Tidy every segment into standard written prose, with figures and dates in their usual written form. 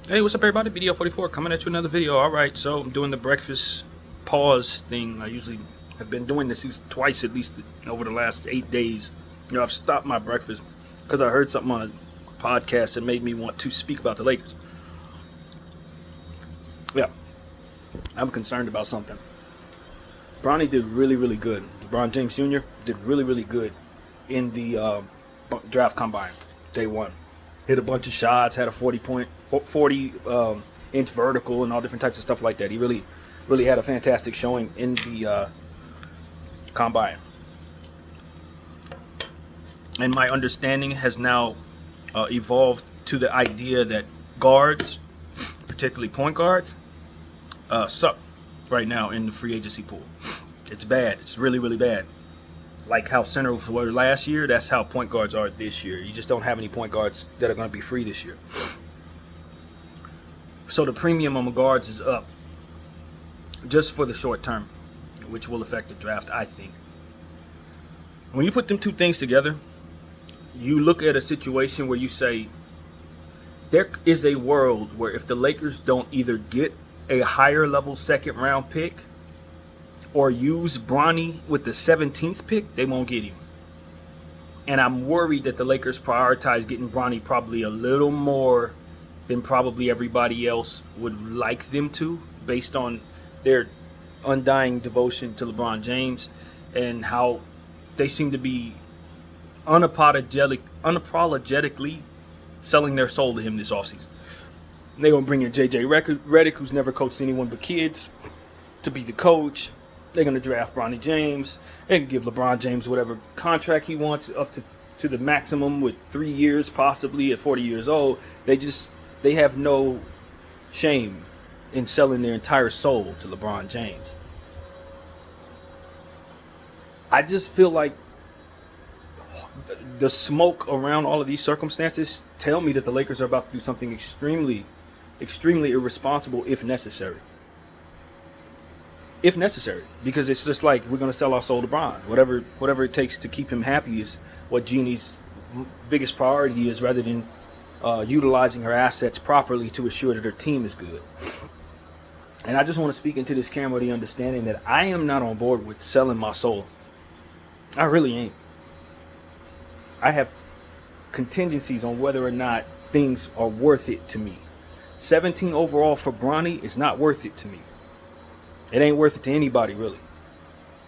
Hey, what's up, everybody? BDO 44 coming at you another video. All right, so I'm doing the breakfast pause thing. I usually have been doing this twice at least over the last 8 days. I've stopped my breakfast because I heard something on a podcast that made me want to speak about the Lakers. Yeah, I'm concerned about something. Bronny did really, really good. LeBron James Jr. did really, really good in the draft combine day one. Hit a bunch of shots, had a 40 inch vertical, and all different types of stuff like that. He really, really had a fantastic showing in the combine. And my understanding has now evolved to the idea that guards, particularly point guards, suck right now in the free agency pool. It's bad. It's really, really bad. Like how centers were last year, that's how point guards are this year. You just don't have any point guards that are going to be free this year. So the premium on the guards is up just for the short term, which will affect the draft, I think. When you put them two things together, you look at a situation where you say, there is a world where if the Lakers don't either get a higher level second round pick or use Bronny with the 17th pick, they won't get him. And I'm worried that the Lakers prioritize getting Bronny probably a little more than probably everybody else would like them to, based on their undying devotion to LeBron James and how they seem to be unapologetically selling their soul to him this offseason. They're going to bring in J.J. Redick, who's never coached anyone but kids, to be the coach. They're going to draft Bronny James. They can give LeBron James whatever contract he wants up to the maximum with 3 years, possibly at 40 years old. They have no shame in selling their entire soul to LeBron James. I just feel like the smoke around all of these circumstances tell me that the Lakers are about to do something extremely, extremely irresponsible if necessary. If necessary, because it's just like we're going to sell our soul to Bron. Whatever it takes to keep him happy is what Jeannie's biggest priority is, rather than utilizing her assets properly to assure that her team is good. And I just want to speak into this camera the understanding that I am not on board with selling my soul. I really ain't. I have contingencies on whether or not things are worth it to me. 17 overall for Bronny is not worth it to me. It ain't worth it to anybody, really.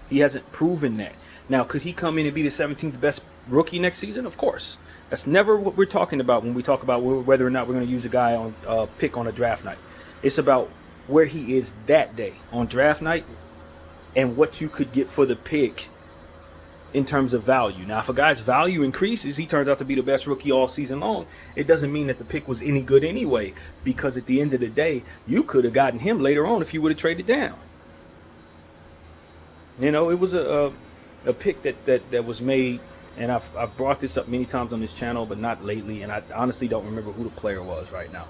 He hasn't proven that. Now, could he come in and be the 17th best rookie next season? Of course. That's never what we're talking about when we talk about whether or not we're going to use a guy on pick on a draft night. It's about where he is that day on draft night and what you could get for the pick in terms of value. Now, if a guy's value increases, he turns out to be the best rookie all season long, it doesn't mean that the pick was any good anyway, because at the end of the day, you could have gotten him later on if you would have traded down. You know, it was a pick that was made, and I've brought this up many times on this channel, but not lately, and I honestly don't remember who the player was right now.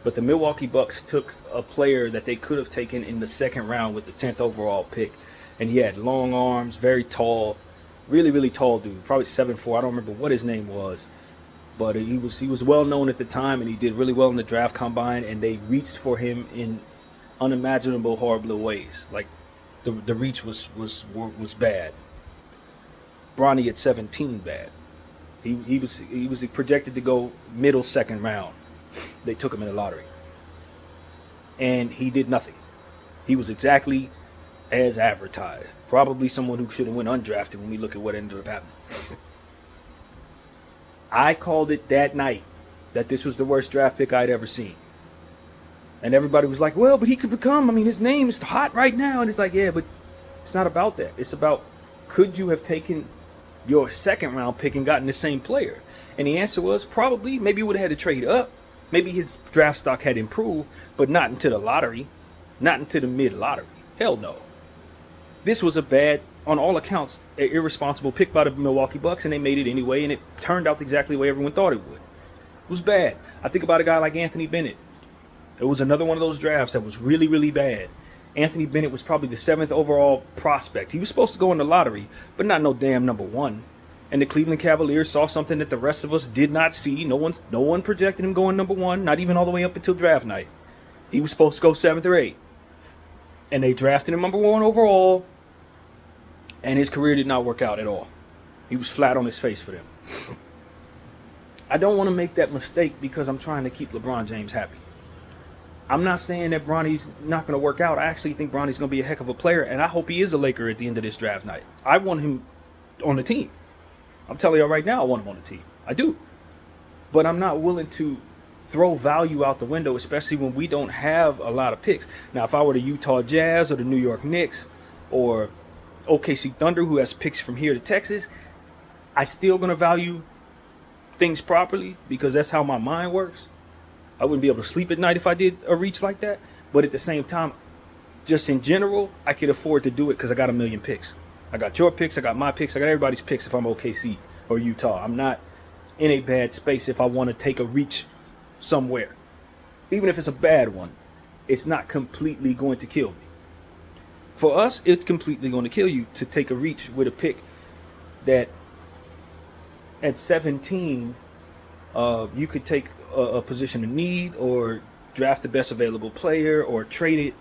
But the Milwaukee Bucks took a player that they could have taken in the second round with the 10th overall pick, and he had long arms, very tall, really, really tall dude, probably 7'4". I don't remember what his name was, but he was well known at the time, and he did really well in the draft combine, and they reached for him in unimaginable, horrible ways. Like, the reach was bad. Bronny at 17 bad. He was projected to go middle second round. They took him in the lottery, and he did nothing. He was exactly as advertised. Probably someone who should have went undrafted when we look at what ended up happening. I called it that night that this was the worst draft pick I'd ever seen. And everybody was like, well, but he could become, I mean, his name is hot right now. And it's like, yeah, but it's not about that. It's about, could you have taken your second round pick and gotten the same player? And the answer was probably. Maybe you would have had to trade up. Maybe his draft stock had improved, but not into the lottery, not into the mid lottery. Hell no. This was a bad, on all accounts, an irresponsible pick by the Milwaukee Bucks, and they made it anyway, and it turned out exactly the way everyone thought it would. It was bad. I think about a guy like Anthony Bennett. It was another one of those drafts that was really, really bad. Anthony Bennett was probably the 7th overall prospect. He was supposed to go in the lottery, but not no damn number one. And the Cleveland Cavaliers saw something that the rest of us did not see. No one projected him going number one, not even all the way up until draft night. He was supposed to go 7th or 8th. And they drafted him number 1 overall. And his career did not work out at all. He was flat on his face for them. I don't want to make that mistake because I'm trying to keep LeBron James happy. I'm not saying that Bronny's not going to work out. I actually think Bronny's going to be a heck of a player, and I hope he is a Laker at the end of this draft night. I want him on the team. I'm telling y'all right now, I want him on the team. I do. But I'm not willing to throw value out the window, especially when we don't have a lot of picks. Now, if I were the Utah Jazz or the New York Knicks or OKC Thunder, who has picks from here to Texas, I still going to value things properly because that's how my mind works. I wouldn't be able to sleep at night if I did a reach like that. But at the same time, just in general, I could afford to do it because I got a million picks. I got your picks, I got my picks, I got everybody's picks if I'm OKC or Utah. I'm not in a bad space if I want to take a reach somewhere. Even if it's a bad one, it's not completely going to kill me. For us, it's completely going to kill you to take a reach with a pick that at 17, you could take a position of need or draft the best available player or trade it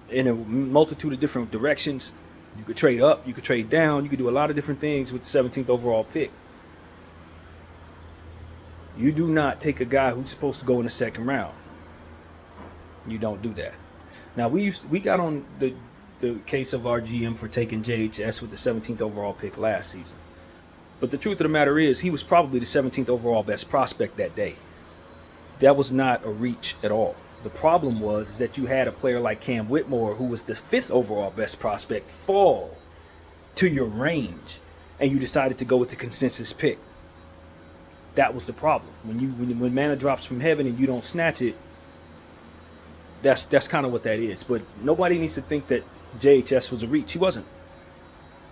in a multitude of different directions. You could trade up, you could trade down, you could do a lot of different things with the 17th overall pick. You do not take a guy who's supposed to go in the second round. You don't do that. Now, we got on the case of our GM for taking JHS with the 17th overall pick last season. But the truth of the matter is, he was probably the 17th overall best prospect that day. That was not a reach at all. The problem was that you had a player like Cam Whitmore, who was the 5th overall best prospect, fall to your range, and you decided to go with the consensus pick. That was the problem. When manna drops from heaven and you don't snatch it, that's kind of what that is. But nobody needs to think that JHS was a reach. He wasn't.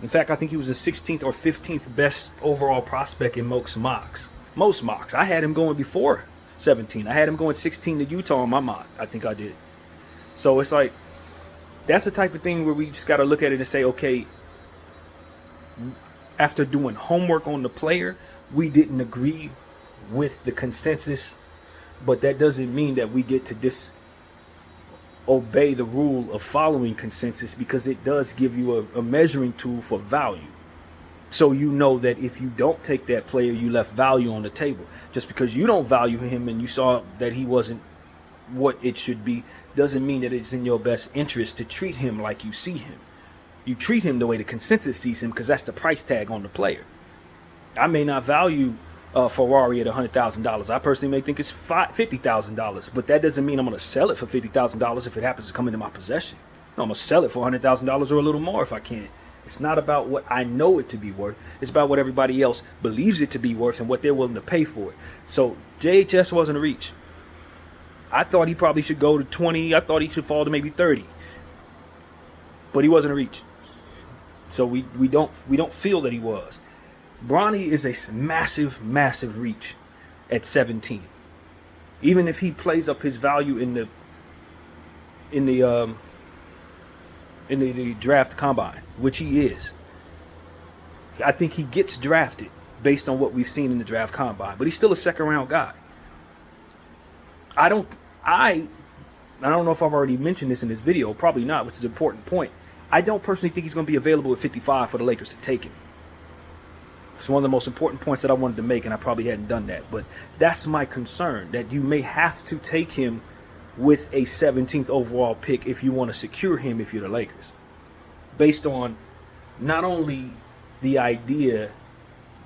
In fact, I think he was the 16th or 15th best overall prospect in most mocks. Most mocks. I had him going before 17. I had him going 16 to Utah in my mock. I think I did. So it's like, that's the type of thing where we just got to look at it and say, okay, after doing homework on the player, we didn't agree with the consensus, but that doesn't mean that we get to disobey the rule of following consensus, because it does give you a measuring tool for value. So you know that if you don't take that player, you left value on the table. Just because you don't value him and you saw that he wasn't what it should be, doesn't mean that it's in your best interest to treat him like you see him. You treat him the way the consensus sees him, because that's the price tag on the player. I may not value Ferrari at $100,000. I personally may think it's $50,000, but that doesn't mean I'm going to sell it for $50,000 if it happens to come into my possession. No, I'm going to sell it for $100,000 or a little more if I can. It's not about what I know it to be worth. It's about what everybody else believes it to be worth and what they're willing to pay for it. So JHS wasn't a reach. I thought he probably should go to 20. I thought he should fall to maybe 30. But he wasn't a reach. So we don't feel that he was. Bronny is a massive, massive reach at 17. Even if he plays up his value in the draft combine, which he is, I think he gets drafted based on what we've seen in the draft combine. But he's still a second round guy. I don't know if I've already mentioned this in this video, probably not, which is an important point. I don't personally think he's going to be available at 55 for the Lakers to take him. It's one of the most important points that I wanted to make, and I probably hadn't done that. But that's my concern, that you may have to take him with a 17th overall pick if you want to secure him if you're the Lakers. Based on not only the idea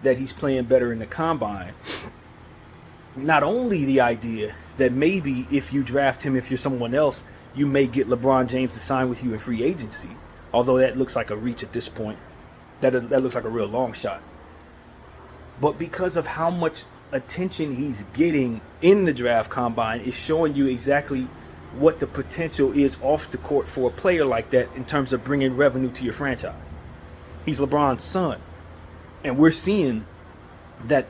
that he's playing better in the combine, not only the idea that maybe if you draft him, if you're someone else, you may get LeBron James to sign with you in free agency. Although that looks like a reach at this point. That looks like a real long shot. But because of how much attention he's getting in the draft combine, is showing you exactly what the potential is off the court for a player like that in terms of bringing revenue to your franchise. He's LeBron's son. And we're seeing that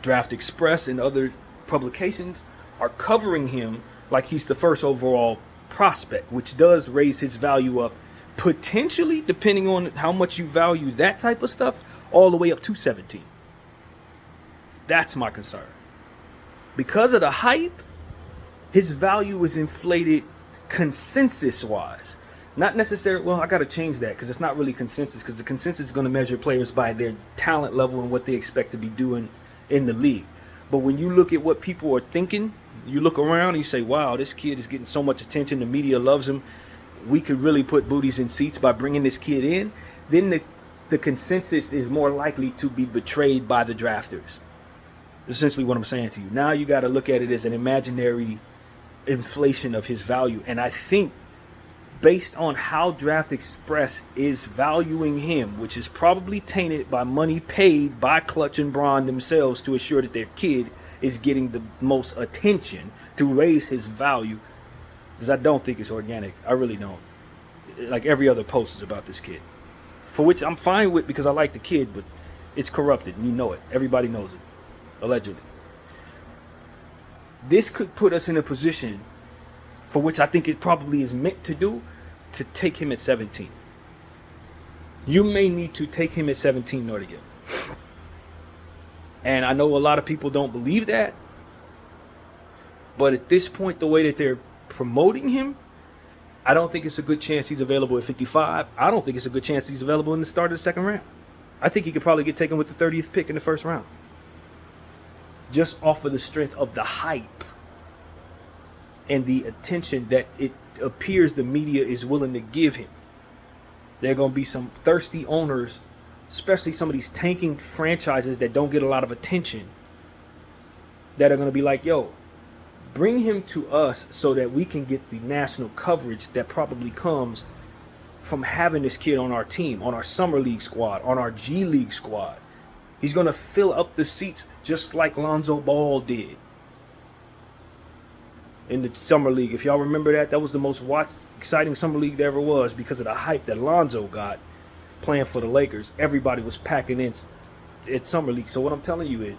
Draft Express and other publications are covering him like he's the first overall prospect, which does raise his value up potentially, depending on how much you value that type of stuff, all the way up to 17. That's my concern. Because of the hype, his value is inflated consensus-wise. Not necessarily, well, I got to change that because it's not really consensus, because the consensus is going to measure players by their talent level and what they expect to be doing in the league. But when you look at what people are thinking, you look around and you say, wow, this kid is getting so much attention. The media loves him. We could really put booties in seats by bringing this kid in. Then the consensus is more likely to be betrayed by the drafters. Essentially what I'm saying to you. Now you got to look at it as an imaginary inflation of his value. And I think based on how Draft Express is valuing him, which is probably tainted by money paid by Clutch and Bron themselves to assure that their kid is getting the most attention to raise his value, because I don't think it's organic. I really don't. Like every other post is about this kid, for which I'm fine with because I like the kid, but it's corrupted and you know it. Everybody knows it, allegedly. This could put us in a position, for which I think it probably is meant to do, to take him at 17. You may need to take him at 17 in order to get him. And I know a lot of people don't believe that, but at this point, the way that they're promoting him, I don't think it's a good chance he's available at 55. I don't think it's a good chance he's available in the start of the second round. I think he could probably get taken with the 30th pick in the first round, just off of the strength of the hype and the attention that it appears the media is willing to give him. There are going to be some thirsty owners, especially some of these tanking franchises that don't get a lot of attention, that are going to be like, yo, bring him to us so that we can get the national coverage that probably comes from having this kid on our team, on our Summer League squad, on our G League squad. He's going to fill up the seats just like Lonzo Ball did in the Summer League. If y'all remember that was the most watched, exciting Summer League there ever was because of the hype that Lonzo got playing for the Lakers. Everybody was packing in at Summer League. So what I'm telling you is,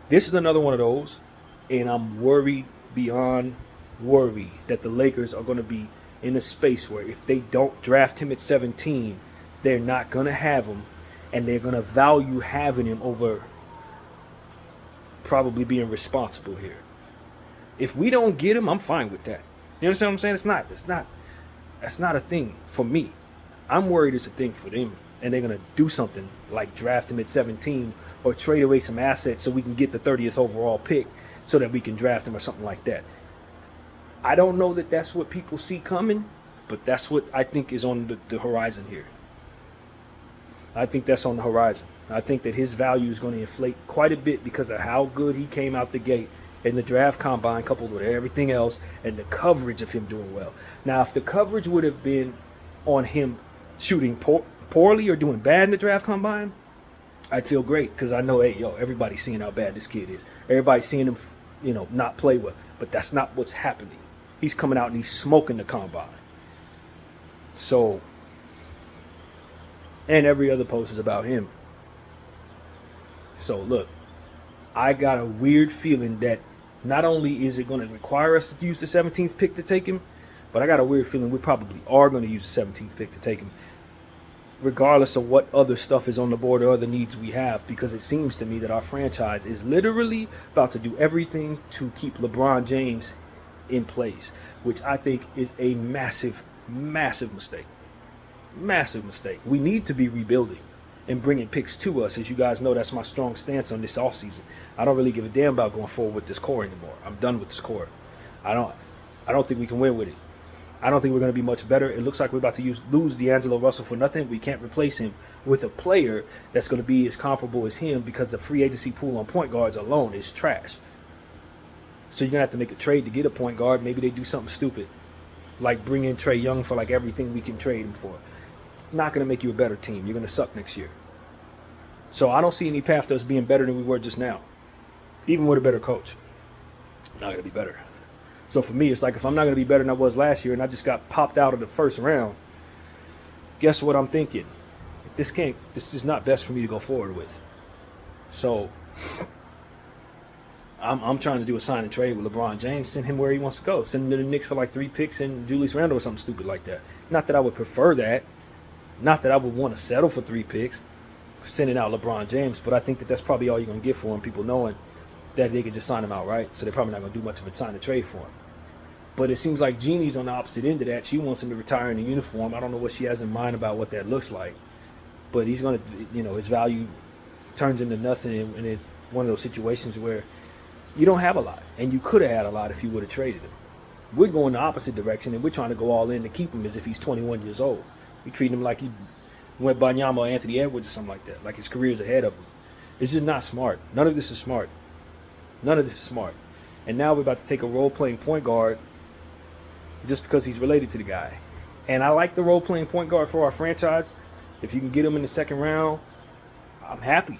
this is another one of those, and I'm worried beyond worry that the Lakers are going to be in a space where if they don't draft him at 17, they're not going to have him, and they're going to value having him over probably being responsible here. If we don't get him, I'm fine with that. You understand what I'm saying? That's not a thing for me. I'm worried it's a thing for them, and they're going to do something like draft him at 17 or trade away some assets so we can get the 30th overall pick so that we can draft him or something like that. I don't know that that's what people see coming, but that's what I think is on the horizon here. I think that's on the horizon. I think that his value is going to inflate quite a bit because of how good he came out the gate in the draft combine, coupled with everything else and the coverage of him doing well. Now, if the coverage would have been on him shooting poorly or doing bad in the draft combine, I'd feel great because I know, hey, yo, everybody's seeing how bad this kid is. Everybody's seeing him, not play well. But that's not what's happening. He's coming out and he's smoking the combine. So, and every other post is about him. So, look, I got a weird feeling that not only is it going to require us to use the 17th pick to take him, but I got a weird feeling we probably are going to use the 17th pick to take him, regardless of what other stuff is on the board or other needs we have, because it seems to me that our franchise is literally about to do everything to keep LeBron James in place, which I think is a massive, massive mistake. Massive mistake. We need to be rebuilding and bringing picks to us. As you guys know, that's my strong stance on this offseason. I don't really give a damn about going forward with this core anymore. I'm done with this core. I don't think we can win with it. I don't think we're going to be much better. It looks like we're about to lose D'Angelo Russell for nothing. We can't replace him with a player that's going to be as comparable as him because the free agency pool on point guards alone is trash. So you're going to have to make a trade to get a point guard. Maybe they do something stupid, like bring in Trae Young for like everything we can trade him for. It's not going to make you a better team. You're going to suck next year. So I don't see any path to us being better than we were just now. Even with a better coach, not going to be better. So for me, it's like if I'm not going to be better than I was last year and I just got popped out of the first round, guess what I'm thinking? This is not best for me to go forward with. So I'm trying to do a sign and trade with LeBron James, send him where he wants to go. Send him to the Knicks for like 3 picks and Julius Randle or something stupid like that. Not that I would prefer that. Not that I would want to settle for 3 picks. sending out LeBron James, but I think that that's probably all you're going to get for him, people knowing that they could just sign him out, right? So they're probably not going to do much of a sign and trade for him. But it seems like Jeannie's on the opposite end of that. She wants him to retire in the uniform. I don't know what she has in mind about what that looks like. But he's going to, his value turns into nothing. And it's one of those situations where you don't have a lot. And you could have had a lot if you would have traded him. We're going the opposite direction, and we're trying to go all in to keep him as if he's 21 years old. We treat him like he went Banyama or Anthony Edwards or something like that, like his career's ahead of him. It's just not smart. None of this is smart. None of this is smart. And now we're about to take a role-playing point guard just because he's related to the guy. And I like the role-playing point guard for our franchise. If you can get him in the second round, I'm happy.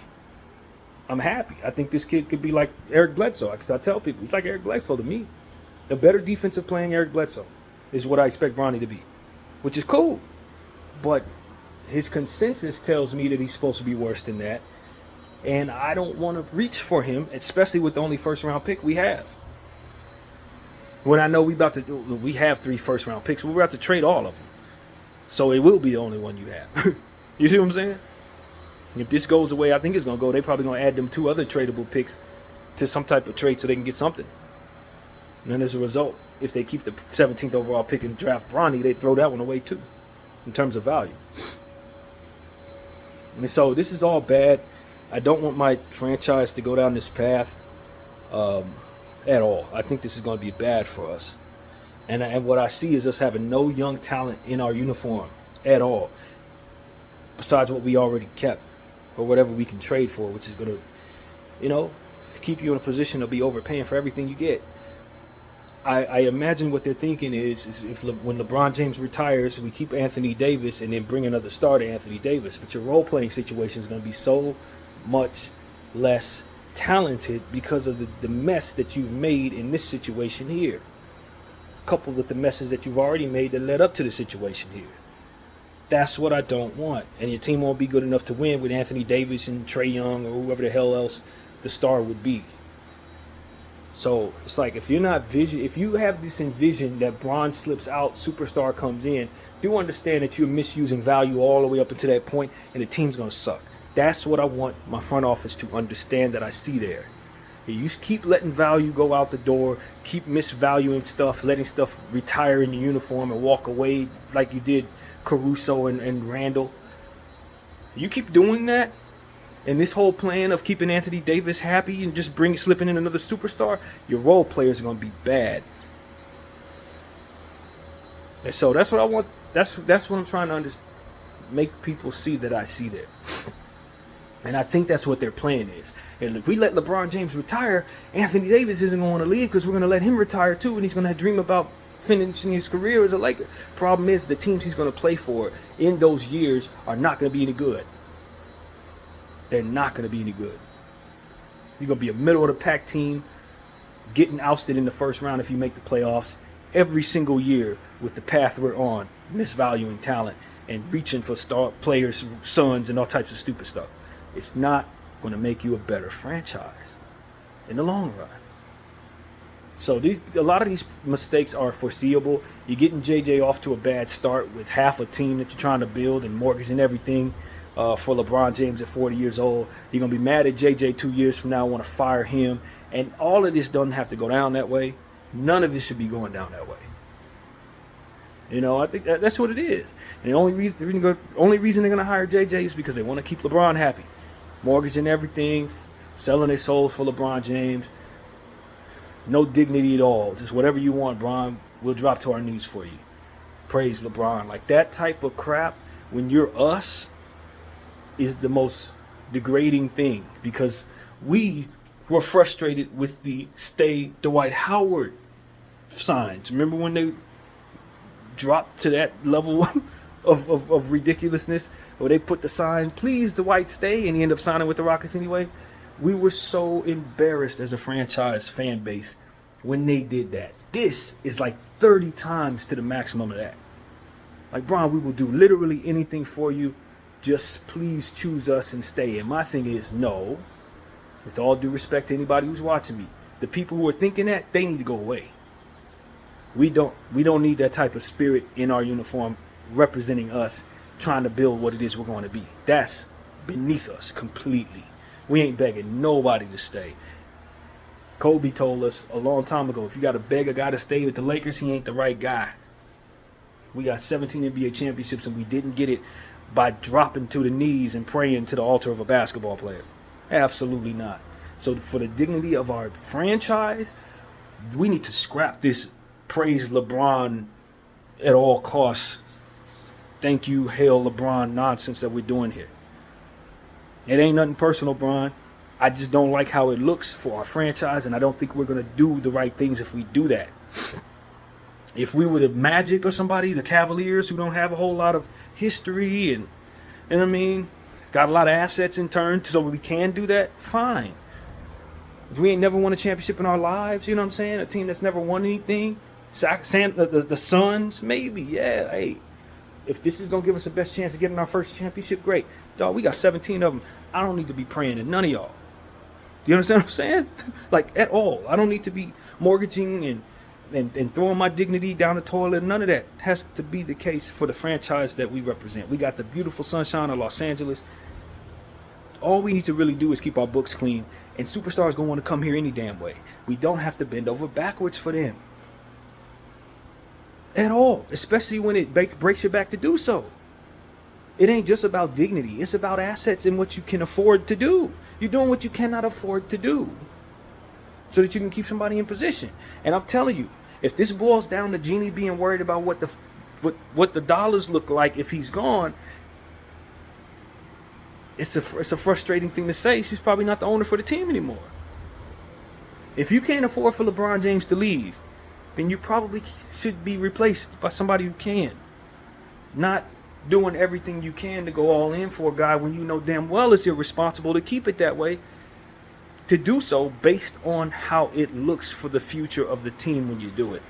I think this kid could be like Eric Bledsoe. Because I tell people, he's like Eric Bledsoe to me. A better defensive playing Eric Bledsoe is what I expect Bronny to be, which is cool. But his consensus tells me that he's supposed to be worse than that. And I don't want to reach for him, especially with the only first-round pick we have. When I know we have 3 first-round picks, we're about to trade all of them. So it will be the only one you have. You see what I'm saying? If this goes away, I think it's going to go. They're probably going to add them 2 other tradable picks to some type of trade so they can get something. And then as a result, if they keep the 17th overall pick and draft Bronny, they throw that one away too, in terms of value. And so this is all bad. I don't want my franchise to go down this path at all. I think this is going to be bad for us. And what I see is us having no young talent in our uniform at all, besides what we already kept or whatever we can trade for, which is going to, keep you in a position to be overpaying for everything you get. I imagine what they're thinking is if when LeBron James retires, we keep Anthony Davis and then bring another star to Anthony Davis. But your role-playing situation is going to be so much less talented because of the mess that you've made in this situation here, coupled with the messes that you've already made that led up to the situation here. That's what I don't want. And your team won't be good enough to win with Anthony Davis and Trae Young or whoever the hell else the star would be. So it's like if you have this envision that Bron slips out, superstar comes in, do understand that you're misusing value all the way up until that point, and the team's going to suck. That's what I want my front office to understand that I see there. You keep letting value go out the door, keep misvaluing stuff, letting stuff retire in the uniform and walk away like you did Caruso and Randall. You keep doing that, and this whole plan of keeping Anthony Davis happy and just slipping in another superstar, your role players are going to be bad. And so that's what I want. That's what I'm trying to make people see that I see there. And I think that's what their plan is. And if we let LeBron James retire, Anthony Davis isn't going to leave because we're going to let him retire too, and he's going to dream about finishing his career as a Laker. Problem is, the teams he's going to play for in those years are not going to be any good. They're not going to be any good. You're going to be a middle-of-the-pack team, getting ousted in the first round if you make the playoffs every single year with the path we're on, misvaluing talent and reaching for star players' sons and all types of stupid stuff. It's not going to make you a better franchise in the long run. So a lot of these mistakes are foreseeable. You're getting JJ off to a bad start with half a team that you're trying to build and mortgage and everything for LeBron James at 40 years old. You're going to be mad at JJ 2 years from now, want to fire him. And all of this doesn't have to go down that way. None of it should be going down that way. I think that's what it is. And the only reason they're going to hire JJ is because they want to keep LeBron happy. Mortgaging everything, selling their souls for LeBron James. No dignity at all. Just whatever you want, Bron, we'll drop to our knees for you. Praise LeBron. Like that type of crap, when you're us, is the most degrading thing. Because we were frustrated with the stay Dwight Howard signs. Remember when they dropped to that level of ridiculousness? Where they put the sign, please Dwight stay, and he ended up signing with the Rockets anyway. We were so embarrassed as a franchise fan base when they did that. This is like 30 times to the maximum of that. Like, Bron, we will do literally anything for you. Just please choose us and stay. And my thing is, no. With all due respect to anybody who's watching me, the people who are thinking that, they need to go away. We don't need that type of spirit in our uniform representing us, trying to build what it is we're going to be. That's beneath us completely. We ain't begging nobody to stay. Kobe told us a long time ago, if you got to beg a guy to stay with the Lakers, he ain't the right guy. We got 17 NBA championships, and we didn't get it by dropping to the knees and praying to the altar of a basketball player. Absolutely not. So for the dignity of our franchise, we need to scrap this praise LeBron at all costs, thank you, hail LeBron nonsense that we're doing here. It ain't nothing personal, Bron. I just don't like how it looks for our franchise, and I don't think we're going to do the right things if we do that. If we were the Magic or somebody, the Cavaliers, who don't have a whole lot of history and you know what I mean, got a lot of assets in turn, so we can do that, fine. If we ain't never won a championship in our lives, you know what I'm saying? A team that's never won anything, the Suns, maybe, yeah, hey. If this is going to give us the best chance of getting our first championship, great. Dog, we got 17 of them. I don't need to be praying to none of y'all. Do you understand what I'm saying? Like, at all. I don't need to be mortgaging and throwing my dignity down the toilet. None of that has to be the case for the franchise that we represent. We got the beautiful sunshine of Los Angeles. All we need to really do is keep our books clean, and superstars going to want to come here any damn way. We don't have to bend over backwards for them. At all, especially when it breaks your back to do so. It ain't just about dignity. It's about assets and what you can afford to do. You're doing what you cannot afford to do so that you can keep somebody in position. And I'm telling you, if this boils down to Jeanie being worried about what the dollars look like if he's gone, it's a frustrating thing to say. She's probably not the owner for the team anymore. If you can't afford for LeBron James to leave, then you probably should be replaced by somebody who can. Not doing everything you can to go all in for a guy when you know damn well it's irresponsible to keep it that way. To do so based on how it looks for the future of the team when you do it.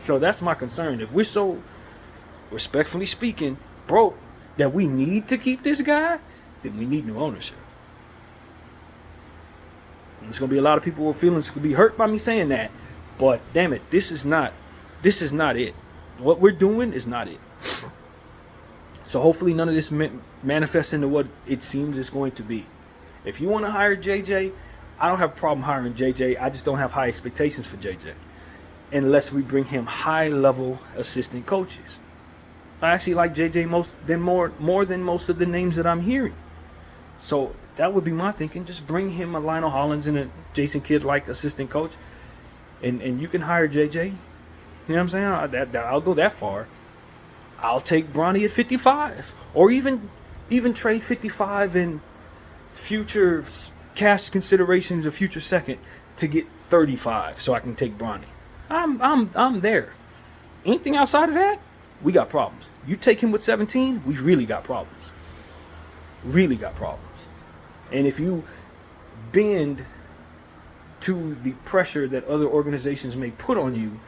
So that's my concern. If we're so, respectfully speaking, broke that we need to keep this guy, then we need new ownership. There's going to be a lot of people with feelings could be hurt by me saying that. But damn it, this is not it. What we're doing is not it. So hopefully none of this manifests into what it seems it's going to be. If you want to hire JJ, I don't have a problem hiring JJ. I just don't have high expectations for JJ. Unless we bring him high-level assistant coaches. I actually like JJ more than most of the names that I'm hearing. So that would be my thinking. Just bring him a Lionel Hollins and a Jason Kidd-like assistant coach, and you can hire JJ. You know what I'm saying? I'll go that far. I'll take Bronny at 55, or even trade 55 and future cash considerations, a future second to get 35, so I can take Bronny. I'm there. Anything outside of that, we got problems. You take him with 17, we really got problems. Really got problems. And if you bend to the pressure that other organizations may put on you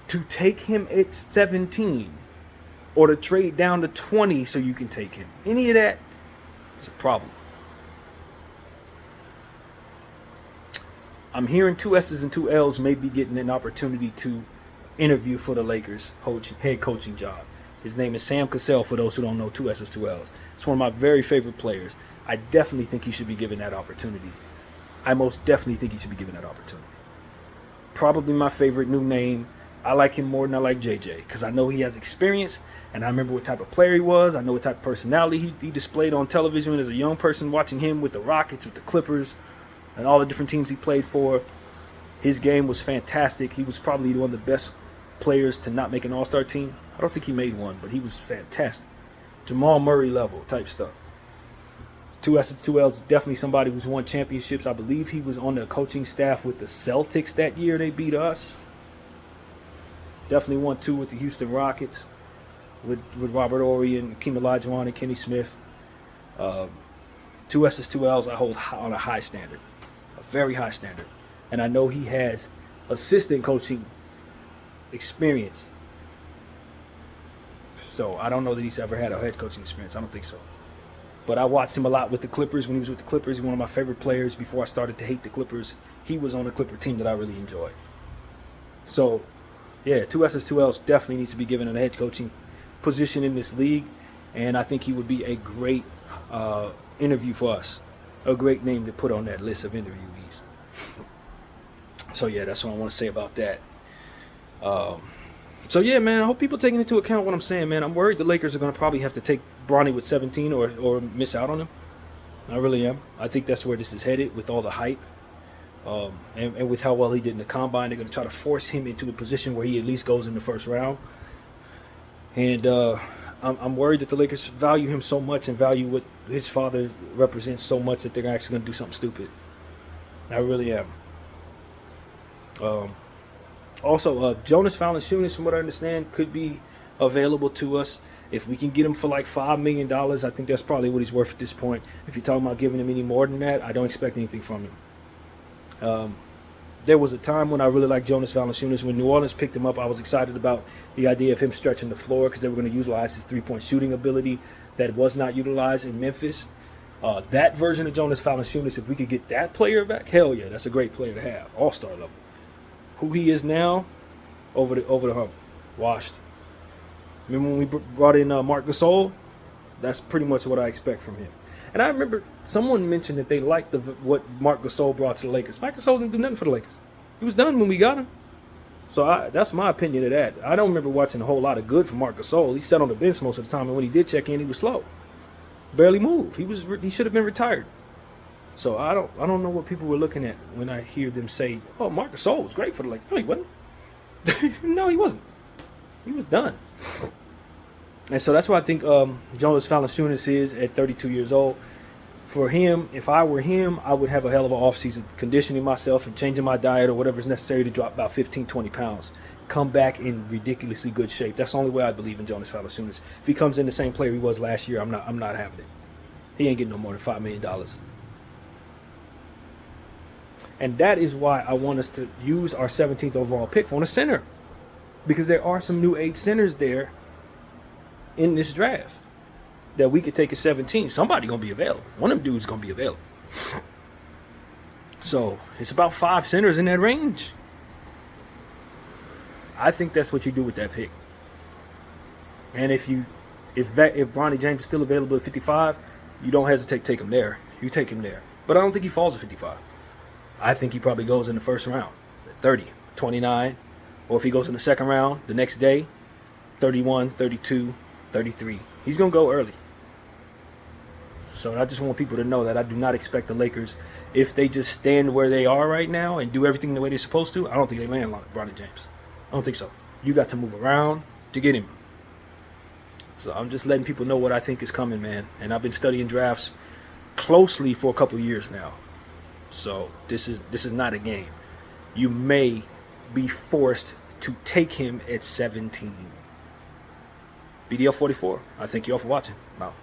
to take him at 17 or to trade down to 20 so you can take him, any of that is a problem. I'm hearing 2 S's and 2 L's may be getting an opportunity to interview for the Lakers head coaching job. His name is Sam Cassell, for those who don't know. 2 S's, 2 L's. It's one of my very favorite players. I definitely think he should be given that opportunity. I most definitely think he should be given that opportunity. Probably my favorite new name. I like him more than I like JJ because I know he has experience, and I remember what type of player he was. I know what type of personality he displayed on television as a young person, watching him with the Rockets, with the Clippers, and all the different teams he played for. His game was fantastic. He was probably one of the best players to not make an all-star team. I don't think he made one, but he was fantastic. Jamal Murray level type stuff. 2 S's, 2 L's, definitely somebody who's won championships. I believe he was on the coaching staff with the Celtics that year they beat us. Definitely won 2 with the Houston Rockets with Robert Horry and Hakeem Olajuwon and Kenny Smith. 2 S's, 2 L's I hold on a high standard, a very high standard. And I know he has assistant coaching experience. So I don't know that he's ever had a head coaching experience. I don't think so. But I watched him a lot with the Clippers. When he was with the Clippers, he was one of my favorite players before I started to hate the Clippers. He was on a Clipper team that I really enjoyed. So, yeah, 2 S's, 2 L's definitely needs to be given a head coaching position in this league. and I think he would be a great interview for us, a great name to put on that list of interviewees. So yeah, that's what I want to say about that. So yeah, man, I hope people taking into account what I'm saying, man. I'm worried the Lakers are going to probably have to take Bronny with 17 or miss out on him. I really am. I think that's where this is headed with all the hype. And with how well he did in the combine, they're going to try to force him into a position where he at least goes in the first round. And I'm worried that the Lakers value him so much and value what his father represents so much that they're actually going to do something stupid. I really am. Also, Jonas Valanciunas, from what I understand, could be available to us. If we can get him for like $5 million, I think that's probably what he's worth at this point. If you're talking about giving him any more than that, I don't expect anything from him. There was a time when I really liked Jonas Valanciunas. When New Orleans picked him up, I was excited about the idea of him stretching the floor because they were going to utilize his three-point shooting ability that was not utilized in Memphis. That version of Jonas Valanciunas, if we could get that player back, hell yeah, that's a great player to have, all-star level. Who he is now, over the hump, washed. Remember when we brought in Marc Gasol? That's pretty much what I expect from him. And I remember someone mentioned that they liked what Marc Gasol brought to the Lakers. Marc Gasol didn't do nothing for the Lakers. He was done when we got him. So that's my opinion of that. I don't remember watching a whole lot of good from Marc Gasol. He sat on the bench most of the time, and when he did check in, he was slow. Barely moved. He should have been retired. So I don't know what people were looking at when I hear them say, "Oh, Marc Gasol was great for the Lakers." No, he wasn't. No, he wasn't. He was done. And so that's why I think Jonas Valanciunas is at 32 years old. For him, if I were him, I would have a hell of an offseason, conditioning myself and changing my diet or whatever is necessary to drop about 15, 20 pounds. Come back in ridiculously good shape. That's the only way I believe in Jonas Valanciunas. If he comes in the same player he was last year, I'm not having it. He ain't getting no more than $5 million. And that is why I want us to use our 17th overall pick on a center. Because there are some new 8 centers there in this draft that we could take at 17. Somebody going to be available. One of them dudes going to be available. So it's about 5 centers in that range. I think that's what you do with that pick. And if Bronny James is still available at 55, you don't hesitate to take him there. You take him there. But I don't think he falls at 55. I think he probably goes in the first round at 30, 29. Or if he goes in the second round the next day, 31, 32, 33. He's going to go early. So I just want people to know that I do not expect the Lakers, if they just stand where they are right now and do everything the way they're supposed to, I don't think they land like Bronny James. I don't think so. You got to move around to get him. So I'm just letting people know what I think is coming, man. And I've been studying drafts closely for a couple of years now. So this is not a game. You may be forced to take him at 17. BDL 44. I thank you all for watching. I'm out.